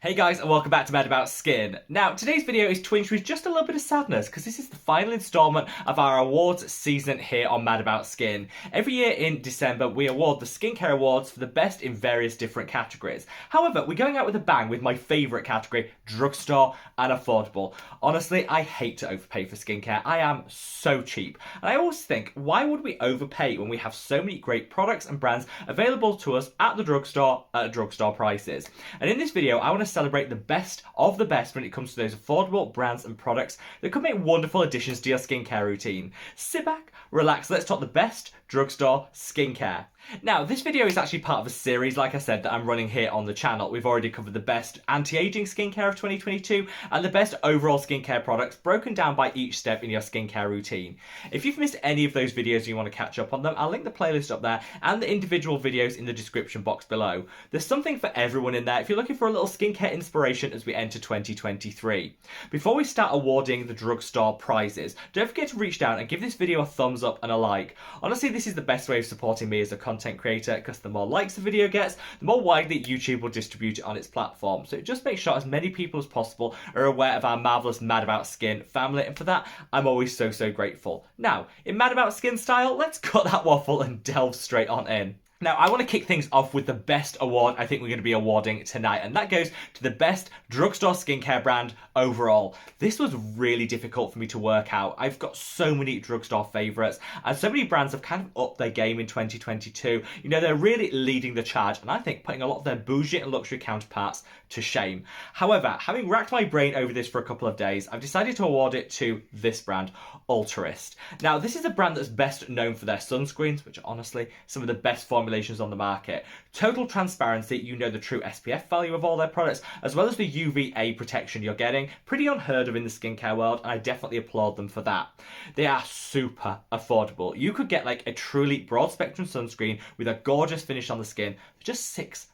Hey guys, and welcome back to Mad About Skin. Now, today's video is tinged with just a little bit of sadness because this is the final installment of our awards season here on Mad About Skin. Every year in December, we award the skincare awards for the best in various different categories. However, we're going out with a bang with my favourite category, drugstore and affordable. Honestly, I hate to overpay for skincare. I am so cheap. And I always think, why would we overpay when we have so many great products and brands available to us at the drugstore at drugstore prices? And in this video, I want to celebrate the best of the best when it comes to those affordable brands and products that could make wonderful additions to your skincare routine. Sit back, relax, let's talk the best drugstore skincare. Now, this video is actually part of a series, like I said, that I'm running here on the channel. We've already covered the best anti-aging skincare of 2022 and the best overall skincare products broken down by each step in your skincare routine. If you've missed any of those videos and you want to catch up on them, I'll link the playlist up there and the individual videos in the description box below. There's something for everyone in there if you're looking for a little skincare inspiration as we enter 2023. Before we start awarding the drugstore prizes, don't forget to reach down and give this video a thumbs up and a like. Honestly, this is the best way of supporting me as a content creator because the more likes the video gets, the more widely YouTube will distribute it on its platform. So just make sure as many people as possible are aware of our marvellous Mad About Skin family, and for that, I'm always so grateful. Now, in Mad About Skin style, let's cut that waffle and delve straight on in. Now, I want to kick things off with the best award I think we're going to be awarding tonight, and that goes to the best drugstore skincare brand overall. This was really difficult for me to work out. I've got so many drugstore favourites, and so many brands have kind of upped their game in 2022. You know, they're really leading the charge, and I think putting a lot of their bougie and luxury counterparts to shame. However, having racked my brain over this for a couple of days, I've decided to award it to this brand, Altruist. Now, this is a brand that's best known for their sunscreens, which are honestly some of the best formulations on the market. Total transparency, you know the true SPF value of all their products, as well as the UVA protection you're getting. Pretty unheard of in the skincare world, and I definitely applaud them for that. They are super affordable. You could get like a truly broad spectrum sunscreen with a gorgeous finish on the skin for just £6.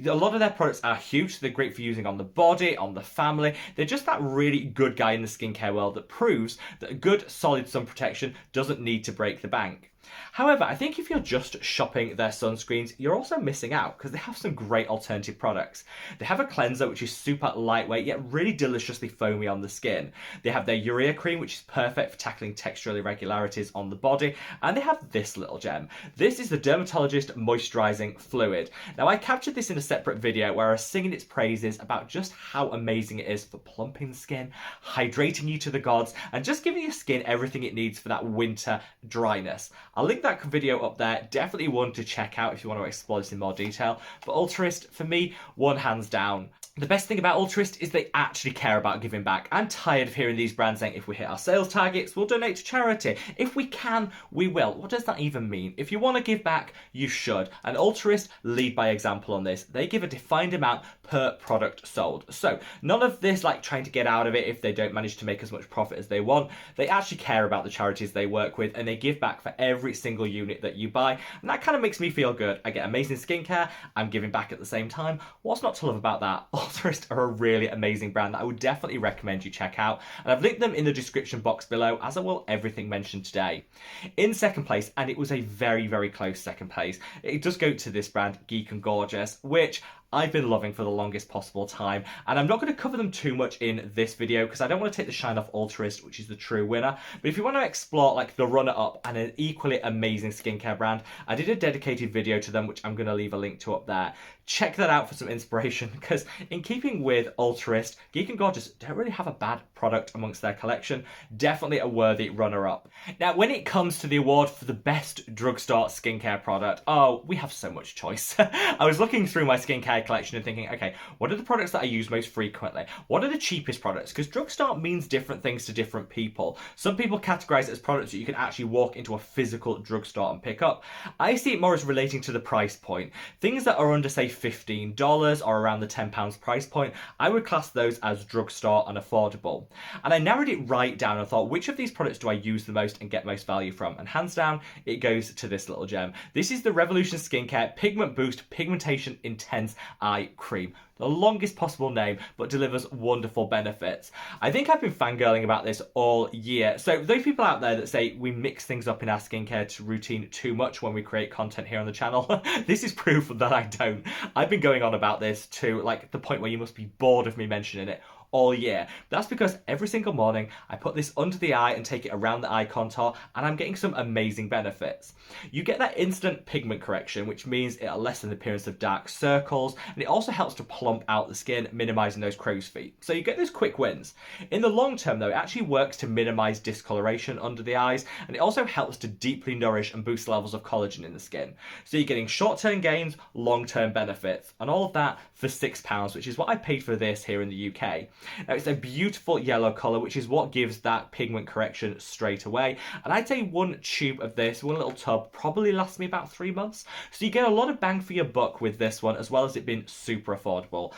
A lot of their products are huge, so they're great for using on the body, on the family. They're just that really good guy in the skincare world that proves that a good solid sun protection doesn't need to break the bank. However, I think if you're just shopping their sunscreens, you're also missing out because they have some great alternative products. They have a cleanser which is super lightweight yet really deliciously foamy on the skin. They have their urea cream which is perfect for tackling textural irregularities on the body, and they have this little gem. This is the Dermatologist Moisturizing Fluid. Now, I captured this in a separate video where I was singing its praises about just how amazing it is for plumping the skin, hydrating you to the gods, and just giving your skin everything it needs for that winter dryness. I'll link that video up there, definitely one to check out if you want to explore this in more detail. But Altruist, for me, one hands down. The best thing about Altruist is they actually care about giving back. I'm tired of hearing these brands saying if we hit our sales targets, we'll donate to charity. If we can, we will. What does that even mean? If you want to give back, you should. And Altruist lead by example on this. They give a defined amount per product sold. So none of this like trying to get out of it if they don't manage to make as much profit as they want. They actually care about the charities they work with, and they give back for every single unit that you buy. And that kind of makes me feel good. I get amazing skincare, I'm giving back at the same time. What's not to love about that? Altruist are a really amazing brand that I would definitely recommend you check out, and I've linked them in the description box below, as I will everything mentioned today. In second place, and it was a very close second place, it does go to this brand, Geek and Gorgeous, which I've been loving for the longest possible time, and I'm not going to cover them too much in this video because I don't want to take the shine off Altruist, which is the true winner. But if you want to explore like the runner-up and an equally amazing skincare brand, I did a dedicated video to them, which I'm going to leave a link to up there. Check that out for some inspiration, because in keeping with Altruist, Geek and Gorgeous don't really have a bad product amongst their collection. Definitely a worthy runner-up. Now, when it comes to the award for the best drugstore skincare product, oh, we have so much choice. I was looking through my skincare collection and thinking, okay, what are the products that I use most frequently? What are the cheapest products? Because drugstore means different things to different people. Some people categorize it as products that you can actually walk into a physical drugstore and pick up. I see it more as relating to the price point. Things that are under, say, $15 or around the £10 price point, I would class those as drugstore and affordable. And I narrowed it right down and thought, which of these products do I use the most and get most value from? And hands down, it goes to this little gem. This is the Revolution Skincare Pigment Boost Pigmentation Intense Eye Cream. The longest possible name, but delivers wonderful benefits. I think I've been fangirling about this all year. So those people out there that say we mix things up in our skincare routine too much when we create content here on the channel, this is proof that I don't. I've been going on about this to like the point where you must be bored of me mentioning it all year. That's because every single morning I put this under the eye and take it around the eye contour, and I'm getting some amazing benefits. You get that instant pigment correction, which means it'll lessen the appearance of dark circles, and it also helps to plump out the skin, minimizing those crow's feet. So you get those quick wins. In the long term though, it actually works to minimize discoloration under the eyes, and it also helps to deeply nourish and boost levels of collagen in the skin. So you're getting short-term gains, long-term benefits, and all of that for £6, which is what I paid for this here in the UK. Now it's a beautiful yellow colour, which is what gives that pigment correction straight away. And I'd say one tube of this, one little tub, probably lasts me about 3 months. So you get a lot of bang for your buck with this one, as well as it being super affordable.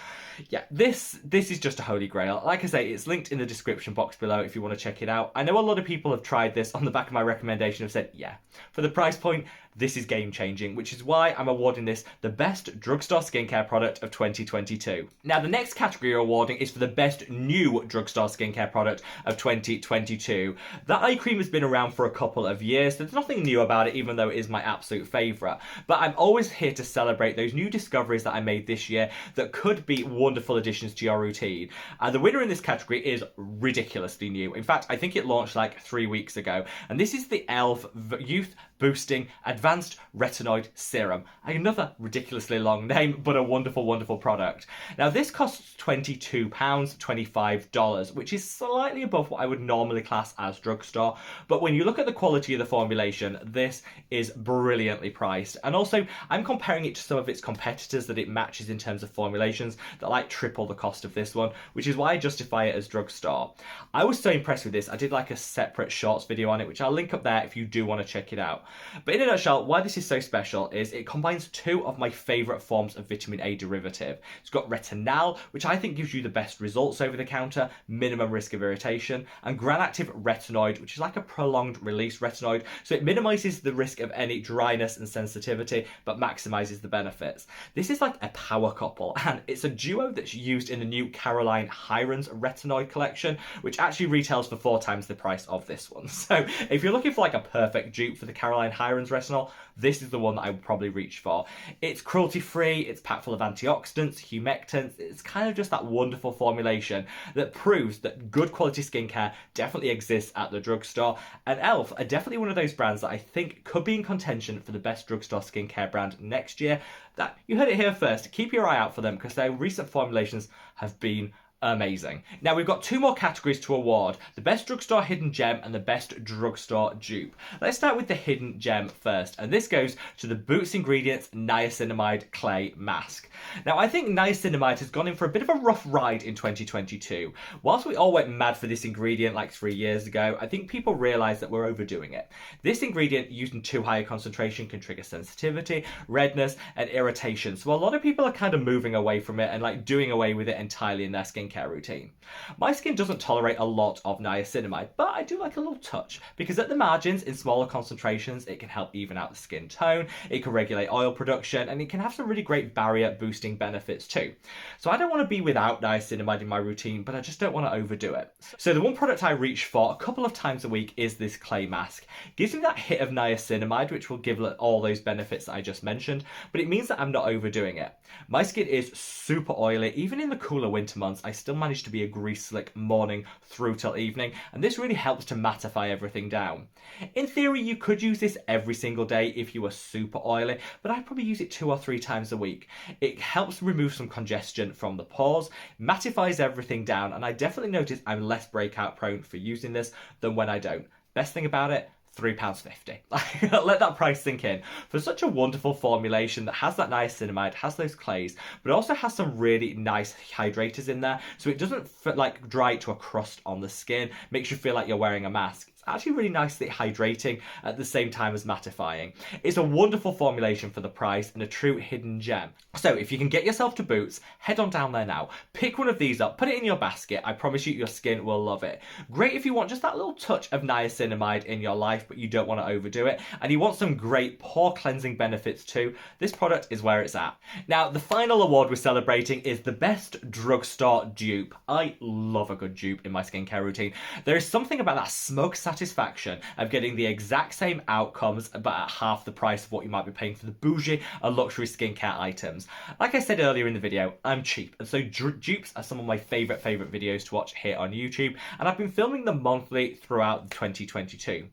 Yeah, this is just a holy grail. Like I say, it's linked in the description box below if you want to check it out. I know a lot of people have tried this on the back of my recommendation, have said, yeah, for the price point, this is game changing, which is why I'm awarding this the best drugstore skincare product of 2022. Now, the next category you're awarding is for the best new drugstore skincare product of 2022. That eye cream has been around for a couple of years. There's nothing new about it, even though it is my absolute favourite. But I'm always here to celebrate those new discoveries that I made this year that could be wonderful additions to your routine. And the winner in this category is ridiculously new. In fact, I think it launched like 3 weeks ago. And this is the e.l.f. Youth Boosting Advanced Retinoid Serum. Another ridiculously long name, but a wonderful, wonderful product. Now, this costs £22, $25, which is slightly above what I would normally class as drugstore. But when you look at the quality of the formulation, this is brilliantly priced. And also, I'm comparing it to some of its competitors that it matches in terms of formulations that like triple the cost of this one, which is why I justify it as drugstore. I was so impressed with this, I did like a separate shorts video on it, which I'll link up there if you do want to check it out. But in a nutshell, why this is so special is it combines two of my favourite forms of vitamin A derivative. It's got retinal, which I think gives you the best results over the counter, minimum risk of irritation, and gram-active retinoid, which is like a prolonged release retinoid, so it minimises the risk of any dryness and sensitivity, but maximises the benefits. This is like a power couple, and it's a duo that's used in the new Caroline Hirons retinoid collection, which actually retails for 4 times the price of this one. So if you're looking for like a perfect dupe for the Caroline Hirons retinol, this is the one that I would probably reach for. It's cruelty-free, it's packed full of antioxidants, humectants. It's kind of just that wonderful formulation that proves that good quality skincare definitely exists at the drugstore. And e.l.f. are definitely one of those brands that I think could be in contention for the best drugstore skincare brand next year. That you heard it here first. Keep your eye out for them because their recent formulations have been amazing. Now we've got 2 more categories to award, the best drugstore hidden gem and the best drugstore dupe. Let's start with the hidden gem first, and this goes to the Boots Ingredients Niacinamide Clay Mask. Now I think niacinamide has gone in for a bit of a rough ride in 2022. Whilst we all went mad for this ingredient like 3 years ago, I think people realise that we're overdoing it. This ingredient used in too high a concentration can trigger sensitivity, redness and irritation, so a lot of people are kind of moving away from it and like doing away with it entirely in their skincare routine. My skin doesn't tolerate a lot of niacinamide, but I do like a little touch because at the margins in smaller concentrations it can help even out the skin tone, it can regulate oil production, and it can have some really great barrier boosting benefits too. So I don't want to be without niacinamide in my routine, but I just don't want to overdo it. So the one product I reach for a couple of times a week is this clay mask. It gives me that hit of niacinamide, which will give all those benefits that I just mentioned, but it means that I'm not overdoing it. My skin is super oily. Even in the cooler winter months, I still manage to be a grease slick morning through till evening, and this really helps to mattify everything down. In theory, you could use this every single day if you were super oily, but I'd probably use it 2 or 3 times a week. It helps remove some congestion from the pores, mattifies everything down, and I definitely notice I'm less breakout prone for using this than when I don't. Best thing about it, £3.50. Let that price sink in. For such a wonderful formulation that has that niacinamide, has those clays, but also has some really nice hydrators in there, so it doesn't like dry it to a crust on the skin, makes you feel like you're wearing a mask. It's actually really nicely hydrating at the same time as mattifying. It's a wonderful formulation for the price and a true hidden gem. So if you can get yourself to Boots, head on down there now. Pick one of these up, put it in your basket. I promise you your skin will love it. Great if you want just that little touch of niacinamide in your life, but you don't want to overdo it, and you want some great pore cleansing benefits too. This product is where it's at. Now, the final award we're celebrating is the best drugstore dupe. I love a good dupe in my skincare routine. There is something about that smoke satisfaction of getting the exact same outcomes but at half the price of what you might be paying for the bougie or luxury skincare items. Like I said earlier in the video, I'm cheap, and so dupes are some of my favourite videos to watch here on YouTube, and I've been filming them monthly throughout 2022.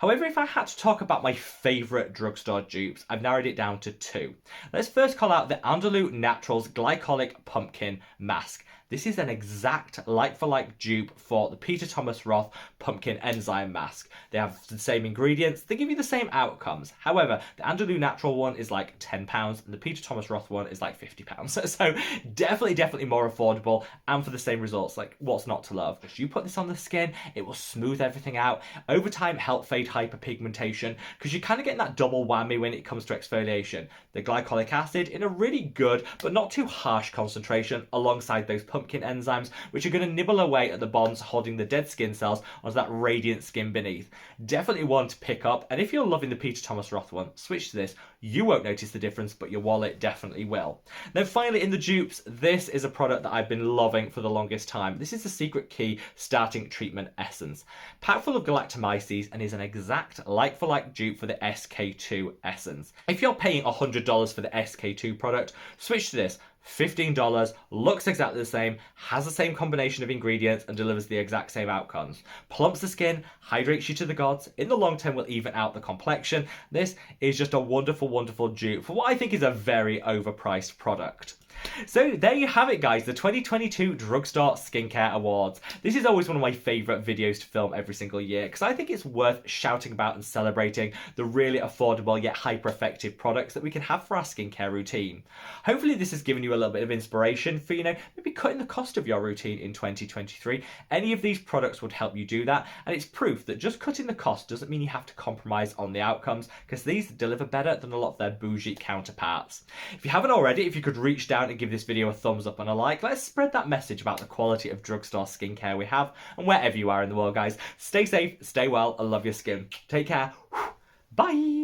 However, if I had to talk about my favourite drugstore dupes, I've narrowed it down to two. Let's first call out the Andalou Naturals Glycolic Pumpkin Mask. This is an exact like-for-like dupe for the Peter Thomas Roth Pumpkin Enzyme Mask. They have the same ingredients, they give you the same outcomes. However, the Andalou Natural one is like £10 and the Peter Thomas Roth one is like £50. So definitely more affordable and for the same results. Like, what's not to love? If you put this on the skin, it will smooth everything out. Over time, help fade hyperpigmentation, because you're kind of getting that double whammy when it comes to exfoliation. The glycolic acid in a really good but not too harsh concentration alongside those pumpkin enzymes, which are going to nibble away at the bonds holding the dead skin cells onto that radiant skin beneath. Definitely one to pick up, and if you're loving the Peter Thomas Roth one, switch to this. You won't notice the difference, but your wallet definitely will. Then finally, in the dupes, this is a product that I've been loving for the longest time. This is the Secret Key Starting Treatment Essence. Packed full of galactomyces and is an exact like-for-like dupe for the SK2 Essence. If you're paying $100 for the SK2 product, switch to this. $15, looks exactly the same, has the same combination of ingredients and delivers the exact same outcomes. Plumps the skin, hydrates you to the gods, in the long term will even out the complexion. This is just a wonderful dupe for what I think is a very overpriced product. So there you have it, guys, the 2022 Drugstore Skincare Awards. This is always one of my favourite videos to film every single year because I think it's worth shouting about and celebrating the really affordable yet hyper-effective products that we can have for our skincare routine. Hopefully this has given you a little bit of inspiration for, maybe cutting the cost of your routine in 2023. Any of these products would help you do that, and it's proof that just cutting the cost doesn't mean you have to compromise on the outcomes, because these deliver better than a lot of their bougie counterparts. If you haven't already, if you could reach down and give this video a thumbs up and a like, let's spread that message about the quality of drugstore skincare we have, and wherever you are in the world, guys, stay safe, stay well, and love your skin. Take care. Bye.